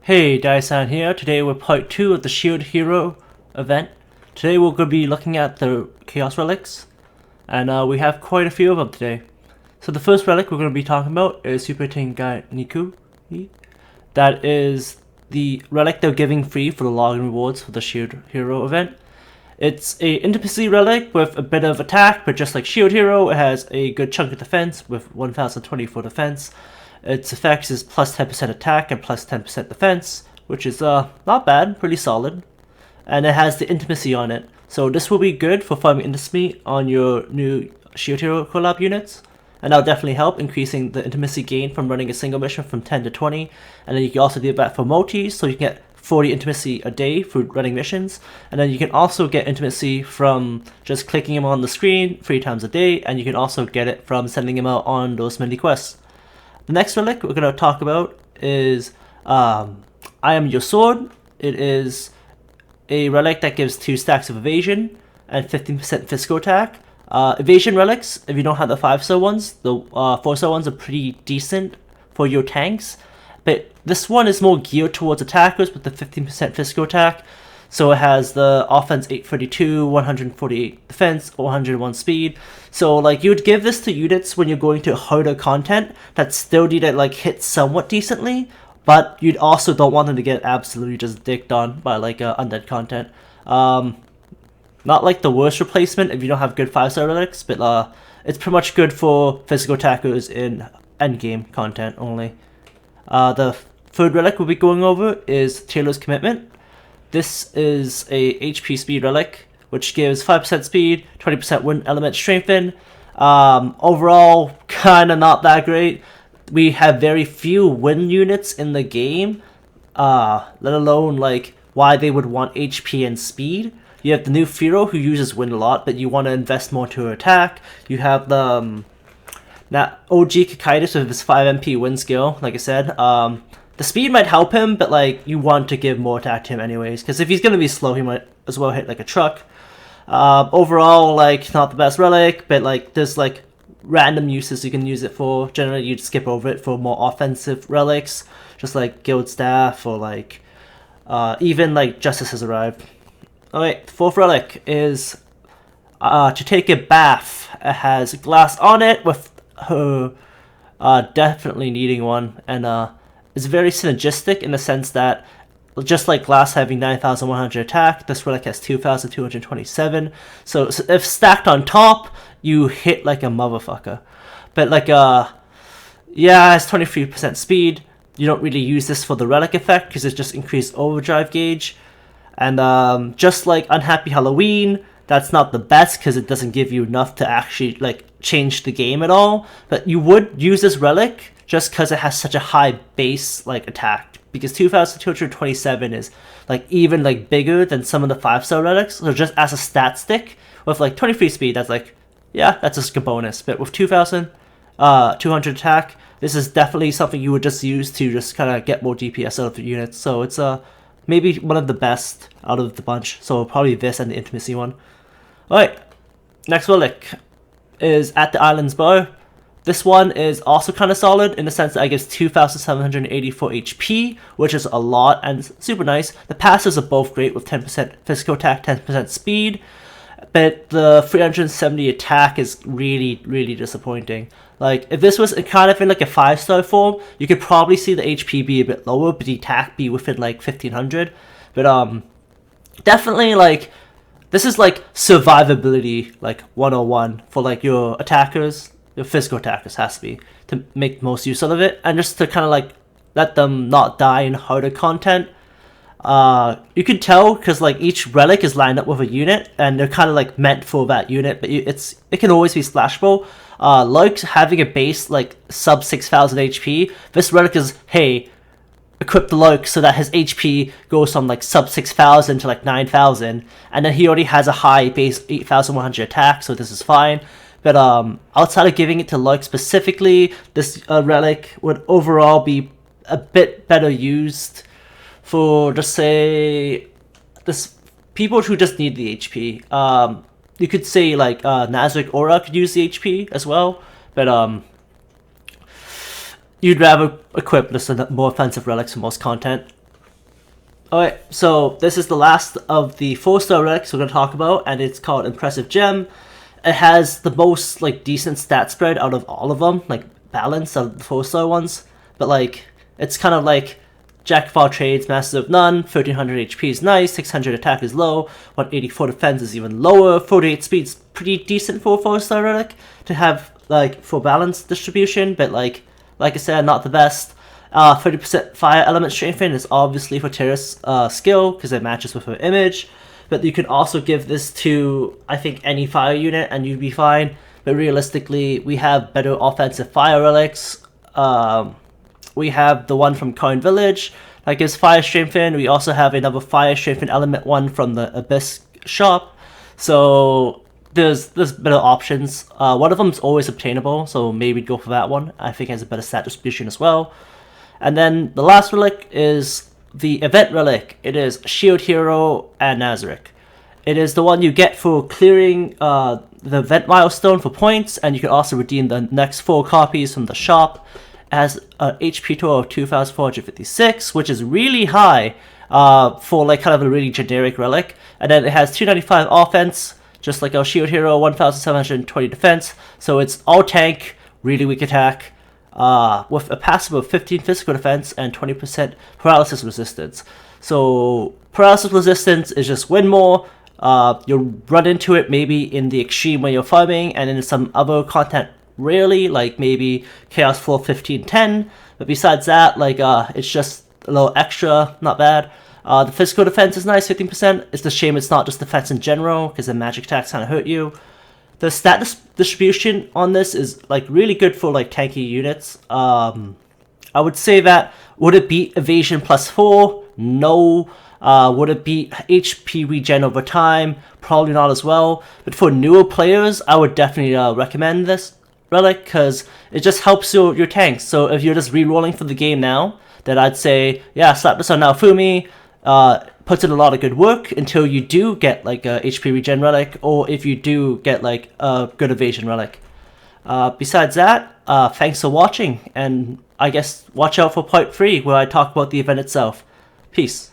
Hey, Daisan here. Today we're part 2 of the Shield Hero event. Today we're going to be looking at the Chaos Relics, and we have quite a few of them today. So the first relic we're going to be talking about is Super Guy Niku. That is the relic they're giving free for the login rewards for the Shield Hero event. It's a intimacy relic with a bit of attack, but just like Shield Hero, it has a good chunk of defense with 1024 defense. Its effects is plus 10% attack and plus 10% defense, which is not bad, pretty solid. And it has the intimacy on it, so this will be good for farming intimacy on your new Shield Hero collab units. And that'll definitely help increasing the intimacy gain from running a single mission from 10 to 20. And then you can also do that for multis, so you can get 40 intimacy a day for running missions. And then you can also get intimacy from just clicking him on the screen 3 times a day, and you can also get it from sending him out on those mini quests. The next relic we're going to talk about is I Am Your Sword. It is a relic that gives 2 stacks of evasion and 15% physical attack. Evasion relics, if you don't have the 5-star ones, the 4-star ones are pretty decent for your tanks. But this one is more geared towards attackers with the 15% physical attack. So it has the offense 832, 148 defense, 101 speed. So like you would give this to units when you're going to harder content that still need to like hit somewhat decently, but you'd also don't want them to get absolutely just dicked on by like undead content. Not like the worst replacement if you don't have good 5-star relics, but it's pretty much good for physical attackers in endgame content only. The third relic we'll be going over is Taylor's Commitment. This is a HP speed relic, which gives 5% speed, 20% wind element strengthen. Overall, kinda not that great. We have very few wind units in the game, let alone like why they would want HP and speed. You have the new Firo who uses wind a lot, but you want to invest more to her attack. You have the OG Kakaitis with his 5 MP wind skill, like I said. The speed might help him, but like you want to give more attack to him anyways, because if he's going to be slow, he might as well hit like a truck. Overall, like not the best relic, but like there's like random uses you can use it for. Generally, you'd skip over it for more offensive relics, just like Guild Staff or like even like Justice Has Arrived. Alright, the fourth relic is to take a bath. It has glass on it with her definitely needing one, and it's very synergistic in the sense that just like glass having 9,100 attack, this relic has 2,227. So if stacked on top, you hit like a motherfucker. But like yeah, it has 23% speed. You don't really use this for the relic effect because it's just increased overdrive gauge. And just like Unhappy Halloween, that's not the best because it doesn't give you enough to actually like change the game at all. But you would use this relic just because it has such a high base like attack, because 2,227 is like even like bigger than some of the 5-star relics. So just as a stat stick with like 23 speed, that's like, yeah, that's just a bonus. But with 2,200 attack, this is definitely something you would just use to just kind of get more DPS out of the units. So it's maybe one of the best out of the bunch. So probably this and the intimacy one. Alright, next relic is At the Island's Bar. This one is also kind of solid in the sense that it gives 2,784 HP, which is a lot and super nice. The passives are both great with 10% physical attack, 10% speed, but the 370 attack is really, really disappointing. Like, if this was kind of in like a 5-star form, you could probably see the HP be a bit lower, but the attack be within like 1,500. But definitely like, this is like survivability like 101 for like your attackers. Your physical attackers has to be to make most use out of it, and just to kind of like let them not die in harder content. You can tell because like each relic is lined up with a unit, and they're kind of like meant for that unit. But it can always be splashable. Like having a base like sub 6,000 HP. This relic is, hey, equip the Lark so that his HP goes from like sub 6,000 to like 9,000, and then he already has a high base 8,100 attack, so this is fine. But outside of giving it to Lark specifically, this relic would overall be a bit better used for just say this people who just need the HP. You could say like Nazarick Aura could use the HP as well, but you'd rather equip this more offensive relics for most content. Alright, so this is the last of the 4-star relics we're going to talk about, and it's called Impressive Gem. It has the most like decent stat spread out of all of them, like balance out of the 4-star ones. But like, it's kind of like Jack of all trades, master of none. 1300 HP is nice, 600 attack is low, 184 defense is even lower, 48 speed is pretty decent for a 4-star relic to have like for balance distribution, but like I said, not the best. 30% fire element strengthen is obviously for Terra's skill because it matches with her image, but you can also give this to I think any fire unit and you'd be fine. But realistically, we have better offensive fire relics. We have the one from Coin Village that gives fire strengthen. We also have another fire strengthen element one from the Abyss shop. So there's better options. One of them is always obtainable, so maybe go for that one. I think it has a better stat distribution as well. And then the last relic is the event relic. It is Shield Hero and Nazarick. It is the one you get for clearing the event milestone for points, and you can also redeem the next 4 copies from the shop. It has an HP total of 2,456, which is really high for like kind of a really generic relic. And then it has 295 offense, just like our Shield Hero, 1,720 defense. So it's all tank, really weak attack. With a passive of 15 physical defense and 20% paralysis resistance. So paralysis resistance is just win more. You'll run into it maybe in the extreme when you're farming, and in some other content rarely, like maybe Chaos Flow 15-10. But besides that, like it's just a little extra, not bad. The physical defense is nice, 15%. It's a shame it's not just defense in general, because the magic attacks kind of hurt you. The stat distribution on this is like really good for like tanky units. I would say that, would it beat evasion +4? No. Would it beat HP regen over time? Probably not as well. But for newer players, I would definitely recommend this relic because it just helps your tanks. So if you're just re-rolling for the game now, then I'd say, yeah, slap this on Naofumi. Puts in a lot of good work until you do get like a HP regen relic, or if you do get like a good evasion relic. Besides that, thanks for watching, and I guess watch out for part 3 where I talk about the event itself. Peace.